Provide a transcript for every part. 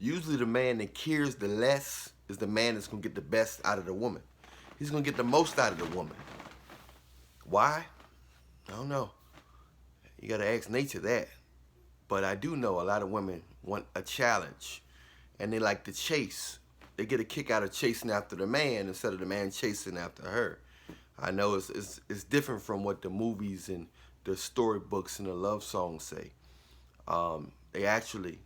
Usually the man that cares the less is the man that's going to get the best out of the woman. He's going to get the most out of the woman. Why? I don't know. You got to ask nature that. But I do know a lot of women want a challenge, and they like to chase. They get a kick out of chasing after the man instead of the man chasing after her. I know it's different from what the movies and the storybooks and the love songs say. They actually,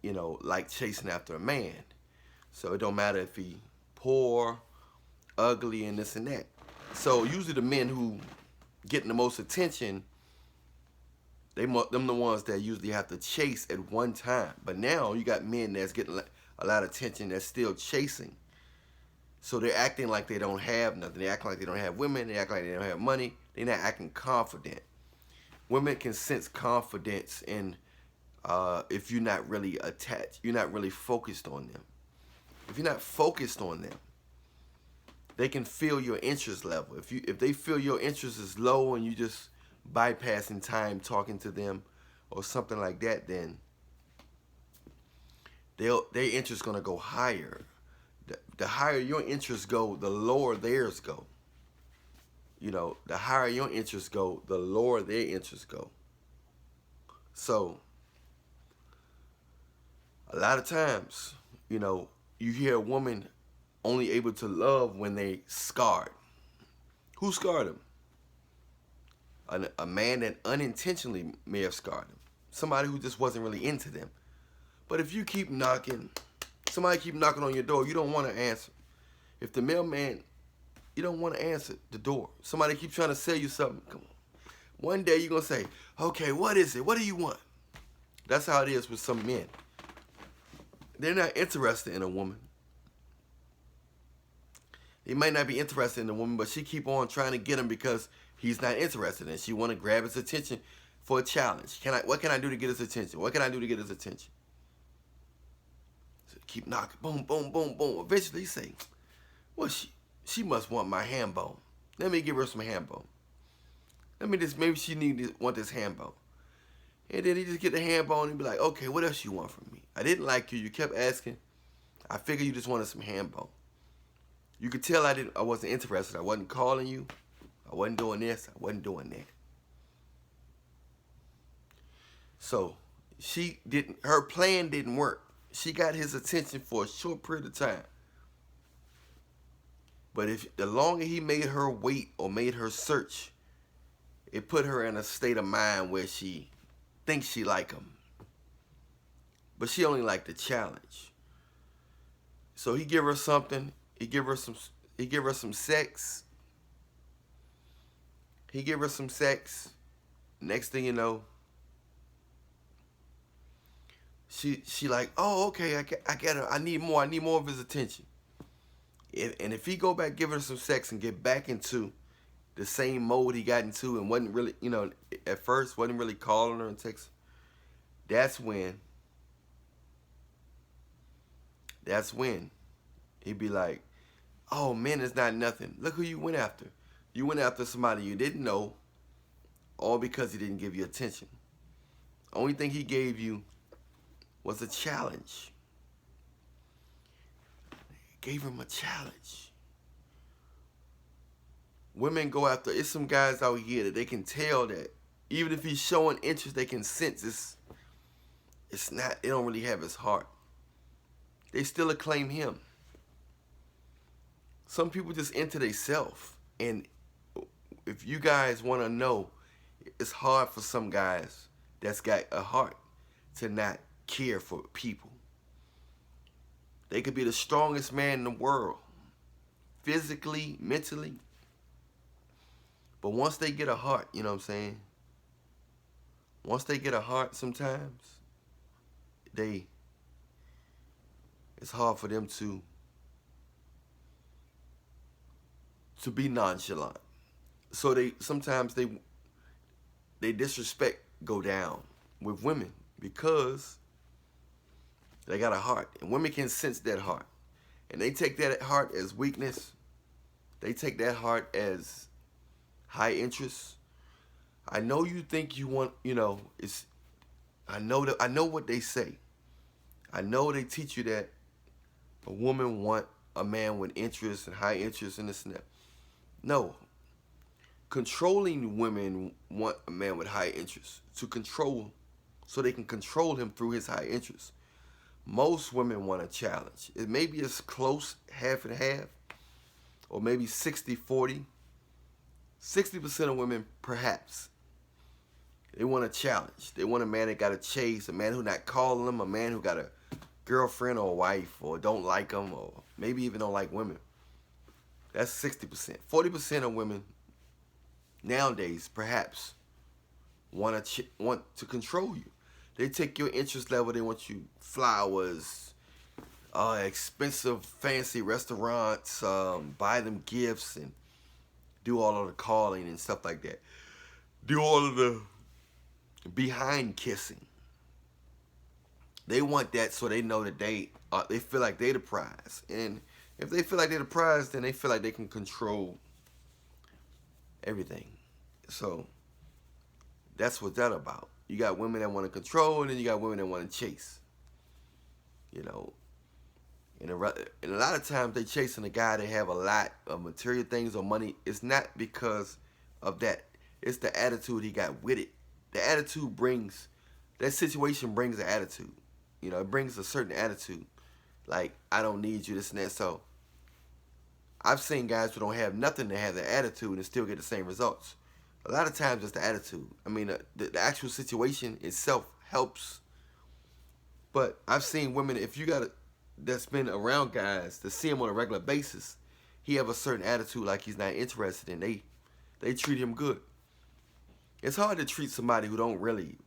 like chasing after a man. So it don't matter if he poor, ugly, and this and that. So usually the men who getting the most attention, them the ones that usually have to chase at one time. But now you got men that's getting a lot of attention that's still chasing. So they're acting like they don't have nothing. They act like they don't have women. They act like they don't have money. They're not acting confident. Women can sense confidence in if you're not really attached. You're not really focused on them. If you're not focused on them, they can feel your interest level. If they feel your interest is low and you just bypassing time talking to them or something like that, then their interest gonna go higher. The higher your interests go, the lower theirs go. The higher your interests go, the lower their interests go. So a lot of times, you hear a woman only able to love when they scarred. Who scarred them? A man that unintentionally may have scarred them. Somebody who just wasn't really into them. But if you keep knocking, somebody keep knocking on your door, you don't want to answer. If the mailman, you don't want to answer the door. Somebody keeps trying to sell you something. Come on. One day you're going to say, okay, what is it? What do you want? That's how it is with some men. They're not interested in a woman. He might not be interested in the woman, but she keep on trying to get him because he's not interested in it. She want to grab his attention for a challenge. What can I do to get his attention? What can I do to get his attention? So keep knocking. Boom, boom, boom, boom. Eventually he say, well, she must want my ham bone. Let me give her some ham bone. Maybe she want this ham bone. And then he just get the ham bone and be like, okay, what else you want from me? I didn't like you. You kept asking. I figured you just wanted some ham bone. You could tell I wasn't interested. I wasn't calling you. I wasn't doing this. I wasn't doing that. So her plan didn't work. She got his attention for a short period of time. But the longer he made her wait or made her search, it put her in a state of mind where she thinks she like him. But she only liked the challenge. So he give her something. He give her some sex. He give her some sex. Next thing you know, she like, oh, okay, I get her. I need more of his attention. And if he go back, give her some sex and get back into the same mode he got into and wasn't really, at first wasn't really calling her and texting, that's when he'd be like, oh, man, it's not nothing. Look who you went after. You went after somebody you didn't know, all because he didn't give you attention. Only thing he gave you was a challenge. Gave him a challenge. Women go after, it's some guys out here that they can tell that even if he's showing interest, they can sense it's not, they don't really have his heart. They still acclaim him. Some people just into themselves. And if you guys want to know, it's hard for some guys that's got a heart to not care for people. They could be the strongest man in the world, physically, mentally. But once they get a heart, you know what I'm saying? Once they get a heart sometimes, it's hard for them to be nonchalant. So sometimes they disrespect go down with women because they got a heart. And women can sense that heart. And they take that heart as weakness. They take that heart as high interest. I know you think you want, I know what they say. I know they teach you that a woman want a man with interest and high interest in this and that. No. Controlling women want a man with high interest to control, so they can control him through his high interest. Most women want a challenge. It may be as close, half and half, or maybe 60-40. 60% of women, perhaps, they want a challenge. They want a man that got to chase, a man who not calling them, a man who got a girlfriend or a wife, or don't like them, or maybe even don't like women. That's 60%. 40% of women nowadays, perhaps, want to control you. They take your interest level. They want you flowers, expensive, fancy restaurants, buy them gifts, and do all of the calling and stuff like that. Do all of the behind kissing. They want that so they know that they feel like they're the prize. And if they feel like they're the prize, then they feel like they can control everything. So that's what that's about. You got women that want to control, and then you got women that want to chase. You know, and a lot of times they chasing a guy that have a lot of material things or money. It's not because of that. It's the attitude he got with it. The attitude brings, that situation brings an attitude. You know, it brings a certain attitude. Like, I don't need you, this and that. So I've seen guys who don't have nothing to have the attitude and still get the same results. A lot of times it's the attitude. I mean, the actual situation itself helps. But I've seen women, if you got that's been around guys to see him on a regular basis, he have a certain attitude like he's not interested in. They treat him good. It's hard to treat somebody who don't really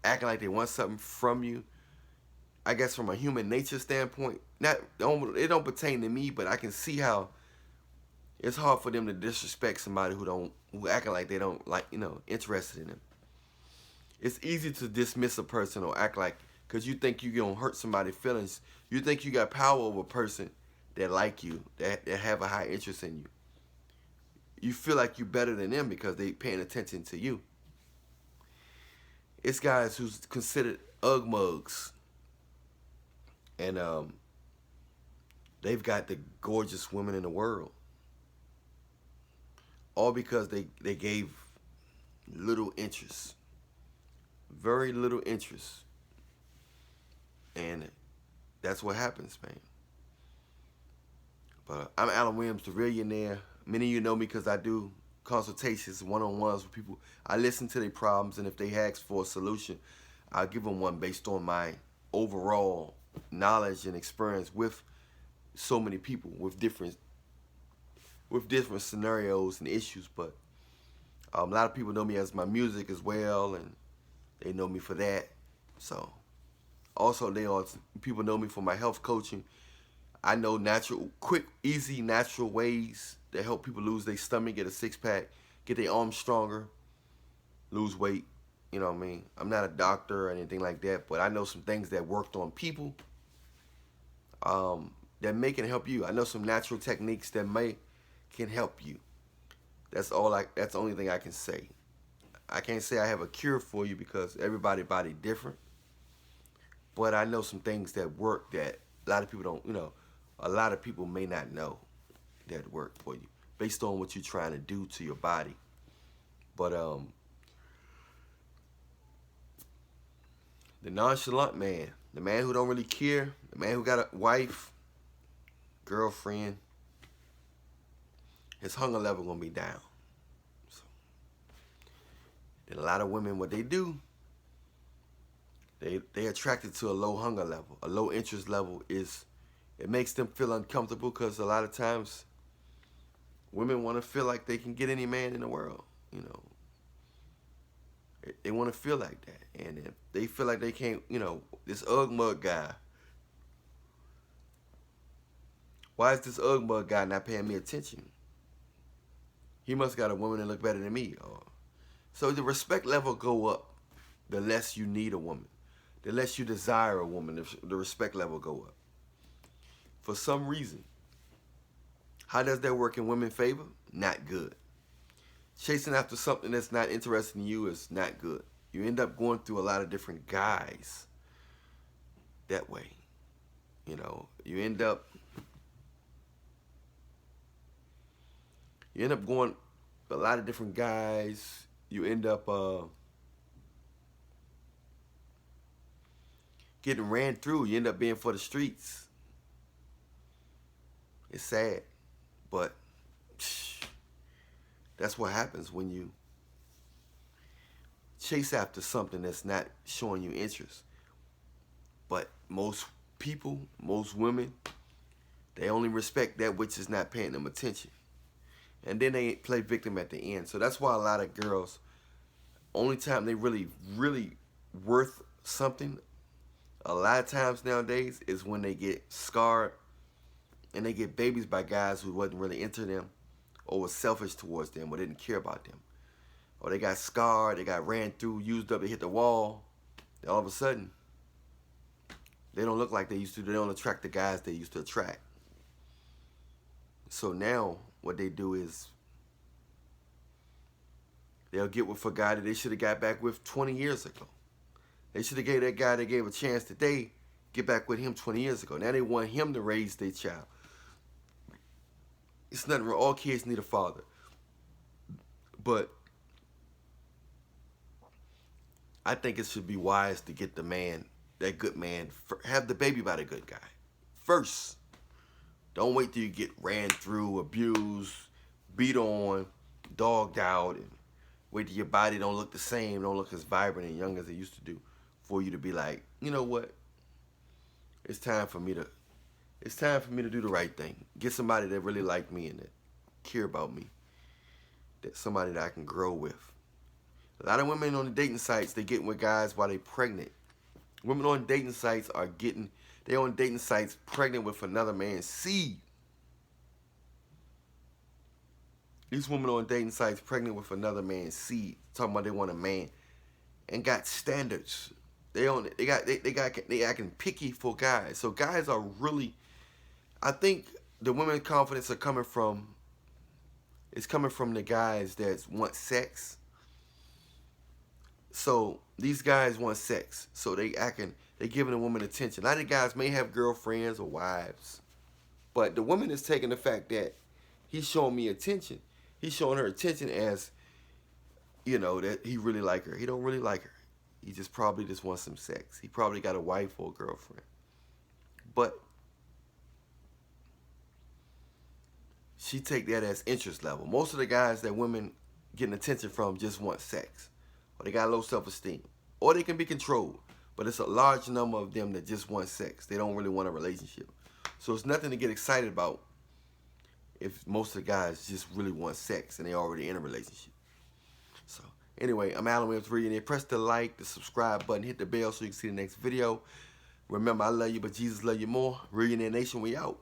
acting like they want something from you. I guess from a human nature standpoint, it don't pertain to me, but I can see how it's hard for them to disrespect somebody who acting like they don't interested in them. It's easy to dismiss a person or act like, because you think you're gonna hurt somebody's feelings. You think you got power over a person that like you, that have a high interest in you. You feel like you're better than them because they paying attention to you. It's guys who's considered ug mugs. And they've got the gorgeous women in the world. All because they gave little interest. Very little interest. And that's what happens, man. But I'm Allan Williams, the Reallionaire. Many of you know me because I do consultations, one-on-ones with people. I listen to their problems, and if they ask for a solution, I'll give them one based on my overall knowledge and experience with so many people with different scenarios and issues. But a lot of people know me as my music as well, and they know me for that. So also people know me for my health coaching. I know quick, easy, natural ways that help people lose their stomach, get a six-pack, get their arms stronger, lose weight. You know what I mean? I'm not a doctor or anything like that, but I know some things that worked on people that can help you. I know some natural techniques that can help you. That's the only thing I can say. I can't say I have a cure for you because everybody's body different. But I know some things that work that a lot of people a lot of people may not know that work for you based on what you're trying to do to your body. But the nonchalant man, the man who don't really care, the man who got a wife, girlfriend, his hunger level gonna be down. So, then a lot of women, what they do, they attracted to a low hunger level, a low interest level. It makes them feel uncomfortable because a lot of times women want to feel like they can get any man in the world. You know, they want to feel like that, and if they feel like they can't, this ug mug guy. Why is this ug mug guy not paying me attention? He must got a woman that look better than me. So the respect level go up the less you need a woman. The less you desire a woman, the respect level go up. For some reason. How does that work in women's favor? Not good. Chasing after something that's not interested in you is not good. You end up going through a lot of different guys that way. You know, you end up going with a lot of different guys. You end up getting ran through. You end up being for the streets. It's sad, but that's what happens when you chase after something that's not showing you interest. But most people, most women, they only respect that which is not paying them attention. And then they play victim at the end. So that's why a lot of girls, only time they really, really worth something, a lot of times nowadays, is when they get scarred and they get babies by guys who wasn't really into them or was selfish towards them or didn't care about them. Or they got scarred, they got ran through, used up, they hit the wall. All of a sudden, they don't look like they used to. They don't attract the guys they used to attract. So now what they do is they'll get with a guy that they should have got back with 20 years ago. They should have gave that guy they gave a chance today, get back with him 20 years ago. Now they want him to raise their child. It's nothing wrong. All kids need a father. But I think it should be wise to get the man, that good man, have the baby by the good guy first. Don't wait till you get ran through, abused, beat on, dogged out, and wait till your body don't look the same, don't look as vibrant and young as it used to do, for you to be like, you know what? It's time for me to do the right thing. Get somebody that really like me and that care about me. That somebody that I can grow with. A lot of women on the dating sites, they getting with guys while they pregnant. Women on dating sites they on dating sites pregnant with another man's seed. These women on dating sites pregnant with another man's seed, talking about they want a man, and got standards. They acting picky for guys. So guys are really, I think the women's confidence are coming from the guys that want sex. So these guys want sex. So they giving a woman attention. A lot of guys may have girlfriends or wives, but the woman is taking the fact that he's showing me attention. He's showing her attention as, you know, that he really like her. He don't really like her. He probably just wants some sex. He probably got a wife or a girlfriend. But she take that as interest level. Most of the guys that women getting attention from just want sex. Or they got low self-esteem. Or they can be controlled. But it's a large number of them that just want sex. They don't really want a relationship. So it's nothing to get excited about if most of the guys just really want sex and they already in a relationship. So anyway, I'm Allan with Reallionaire. Press the like, the subscribe button, hit the bell so you can see the next video. Remember, I love you, but Jesus love you more. Reallionaire Nation, we out.